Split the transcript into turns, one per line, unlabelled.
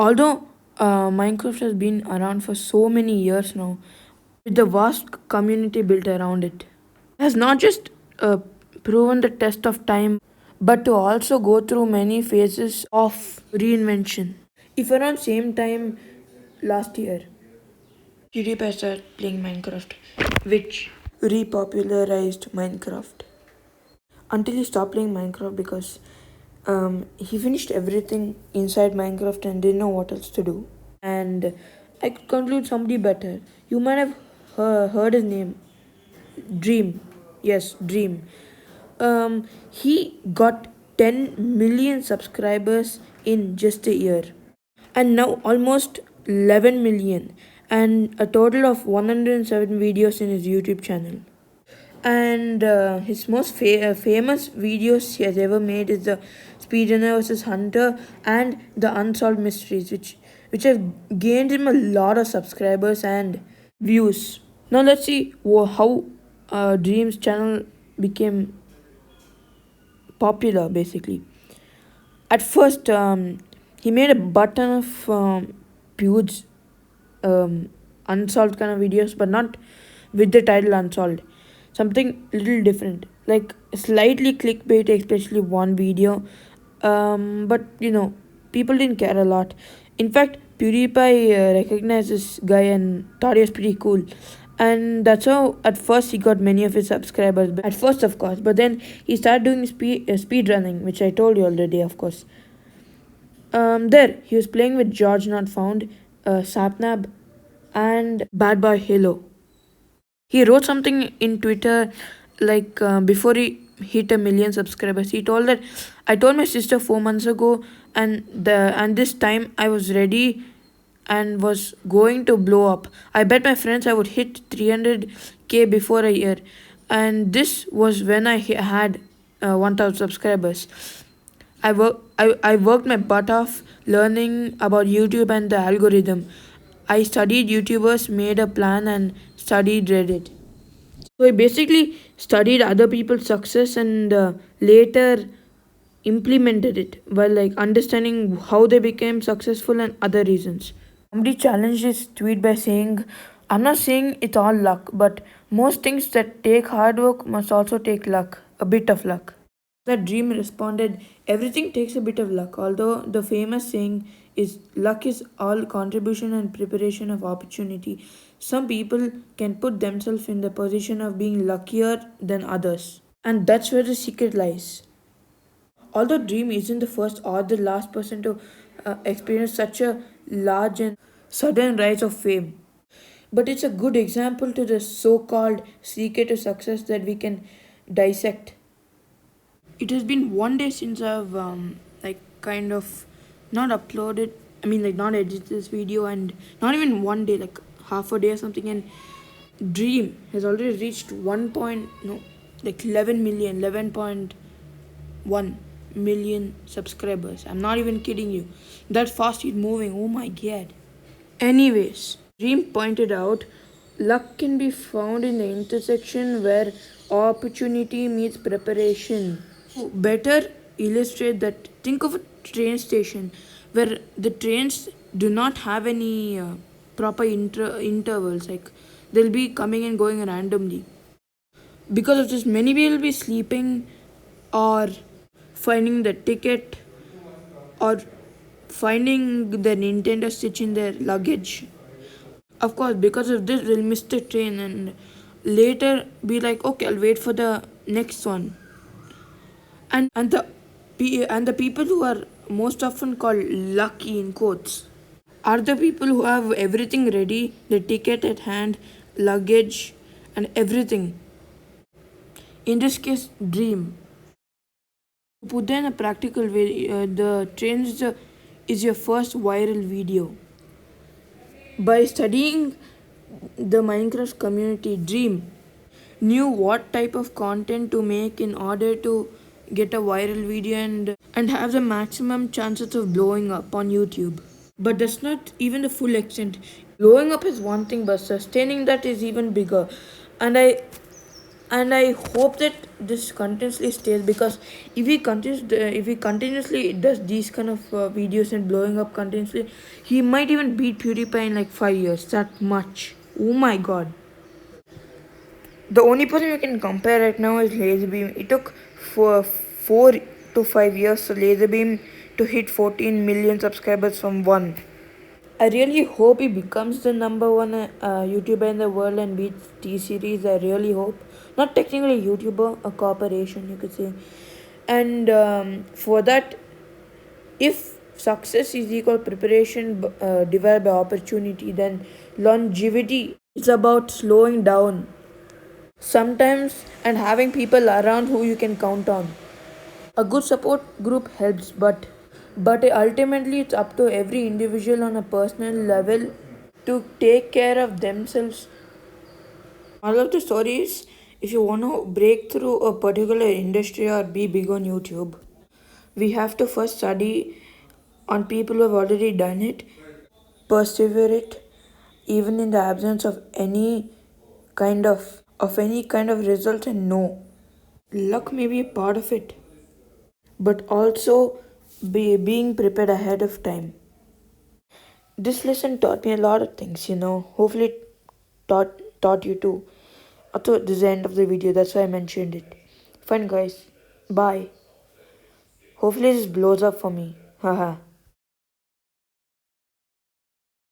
Although Minecraft has been around for so many years now, with the vast community built around it, has not just uh, proven the test of time, but to also go through many phases of reinvention. If around same time last year, PewDiePie started playing Minecraft, which repopularized Minecraft until he stopped playing Minecraft because he finished everything inside Minecraft and didn't know what else to do. And I could conclude somebody better. You might have heard his name, Dream. Yes, Dream. He got 10 million subscribers in just a year, and now almost 11 million, and a total of 107 videos in his YouTube channel. And his most famous videos he has ever made is the Speedrunner versus Hunter and the Unsolved Mysteries, which have gained him a lot of subscribers and views. Now let's see how Dream's channel became popular. Basically, at first he made a button of huge unsolved kind of videos, but not with the title Unsolved. Something little different, like slightly clickbait, especially one video. But people didn't care a lot. In fact, PewDiePie recognized this guy and thought he was pretty cool. And that's how at first he got many of his subscribers. At first, of course, but then he started doing speed running, which I told you already, of course. There he was playing with George Not Found, Sapnab, and Bad Boy Halo. He wrote something in Twitter like before he hit a million subscribers. He told that I told my sister 4 months ago, and this time I was ready and was going to blow up. I bet my friends I would hit 300K before a year, and this was when I had 1,000 subscribers. I worked my butt off learning about YouTube and the algorithm. I studied YouTubers, made a plan, and studied Reddit. So I basically studied other people's success and later implemented it while like understanding how they became successful and other reasons. Somebody challenged his tweet by saying, I'm not saying it's all luck, but most things that take hard work must also take luck, a bit of luck. The Dream responded, everything takes a bit of luck, although the famous saying is luck is all contribution and preparation of opportunity. Some people can put themselves in the position of being luckier than others. And that's where the secret lies. Although Dream isn't the first or the last person to experience such a large and sudden rise of fame, but it's a good example to the so called secret to success that we can dissect. It has been one day since I've like kind of not uploaded. I mean, like not edited this video, and not even one day, like half a day or something. And Dream has already reached 1 point no, like 11 million, 11.1 million subscribers. I'm not even kidding you. That fast he's moving. Oh my god. Anyways, Dream pointed out luck can be found in the intersection where opportunity meets preparation. To better illustrate that, think of a train station where the trains do not have any proper intervals, like they'll be coming and going randomly. Because of this, many people will be sleeping or finding the ticket or finding the Nintendo Switch in their luggage. Of course, because of this, they'll miss the train and later be like, okay, I'll wait for the next one. And the people who are most often called lucky in quotes are the people who have everything ready, the ticket at hand, luggage, and everything. In this case, Dream. To put that in a practical way, the train is your first viral video. By studying the Minecraft community, Dream knew what type of content to make in order to get a viral video and have the maximum chances of blowing up on YouTube. But that's not even the full extent. Blowing up is one thing, but sustaining that is even bigger. And and I hope that this continuously stays, because if he continuously does these kind of videos and blowing up continuously, he might even beat PewDiePie in like 5 years. That much. Oh my god. The only person we can compare right now is Laserbeam. It took 4 to 5 years for Laserbeam to hit 14 million subscribers from one. I really hope he becomes the number one YouTuber in the world and beats T Series. I really hope. Not technically a YouTuber, a corporation, you could say. And for that, if success is equal preparation divided by opportunity, then longevity is about slowing down sometimes and having people around who you can count on. A good support group helps, but ultimately it's up to every individual on a personal level to take care of themselves. I love the stories. If you want to break through a particular industry or be big on YouTube, we have to first study on people who have already done it, persevere it, even in the absence of any kind of results, and know luck may be a part of it, but also being prepared ahead of time. This lesson taught me a lot of things, Hopefully, it taught you too. Also, this is the end of the video. That's why I mentioned it. Fine, guys. Bye. Hopefully, this blows up for me. Haha.